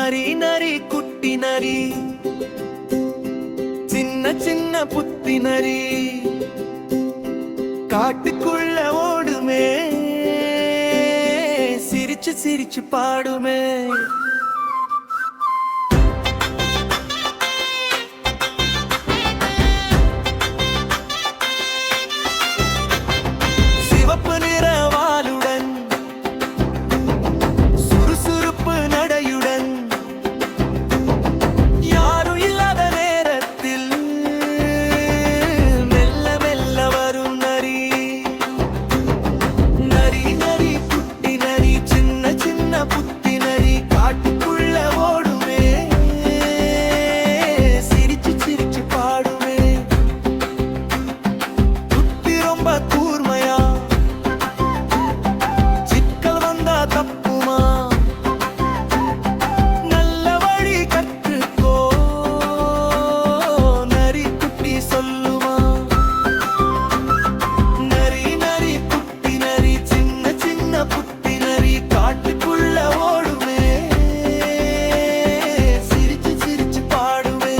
நரி நரி குட்டி நரி, சின்ன சின்ன புத்தி நரி, காட்டுக்குள்ள ஓடுமே, சிரிச்சு சிரிச்சு பாடுமே. சிவப்பு நிற வாலுடன், சுறுசுறுப்பு நடையுடன், யாரும் இல்லாத நேரத்தில் மெல்ல மெல்ல வரும் நரி. நரி நரி குட்டி நரி, சின்ன சின்ன புத்தி நரி, காட்டுக்குள்ள ஓடுமே, சிரிச்சு சிரிச்சு பாடுமே. குட்டி ரொம்ப கூர்மையா, சிக்கல் வந்தா தப்புமா, நல்ல வழி கற்றுக்கோ, நரி குட்டி சொல்லுமா. நரி நரி குட்டி நரி, சின்ன சின்ன புத்தி நரி, காட்டுக்குள்ள ஓடுமே, சிரிச்சு சிரிச்சு பாடுமே.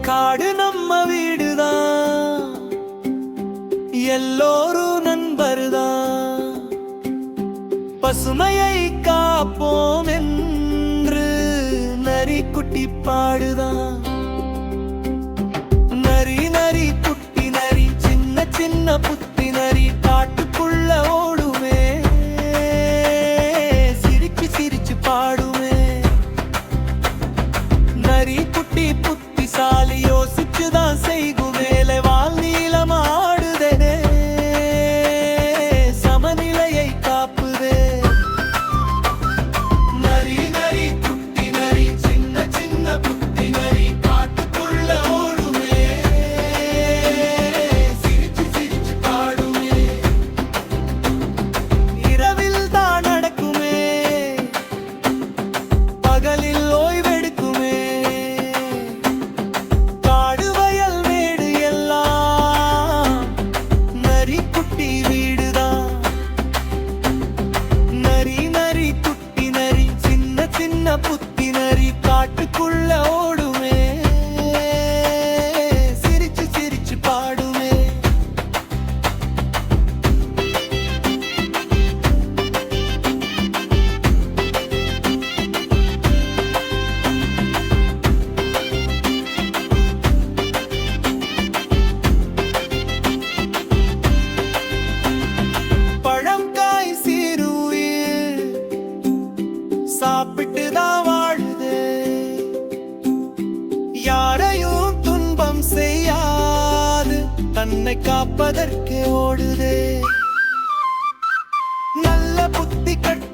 காடு நம்ம வீடுதான், எல்லோரும் நண்பர்தான், பசுமையை காப்போம் என்று நரி குட்டி பாடுதான். நரி நரி குட்டி நரி, சின்ன சின்ன புத்தி நரி, காட்டுக்குள்ள ஓடுமே, சிரிச்சு சிரிச்சு பாடுமே. நரி குட்டி புத்திசாலி, யோசிச்சுதான் செய்கும் வேலை, வால் நீளமாடுதே, சமநிலையை காப்புதே. நரி நரி குட்டி நரி, சின்ன சின்ன புத்தி நரி, காட்டுக்குள்ள ஓடுமே, சிரிச்சு சிரிச்சு பாடுமே. இரவில் தான் நடக்குமே, பகலில் ஓய்வெடுக்குமே, காடு வயல் மேடு எல்லாம் நரி குட்டி வீடுதான். நரி நரி குட்டி நரி, சின்ன சின்ன புத்தி நரி, காட்டுக்குள்ள ஓடுமே, சிரிச்சு சிரிச்சு பாடுமே. பழம் காய் சீருயிர் சாப்பிட்டுதான் வாழுது, யாரையும் துன்பம் செய்யாது, தன்னை காப்பதற்கு ஓடுது. நல்ல புத்தி கட்டு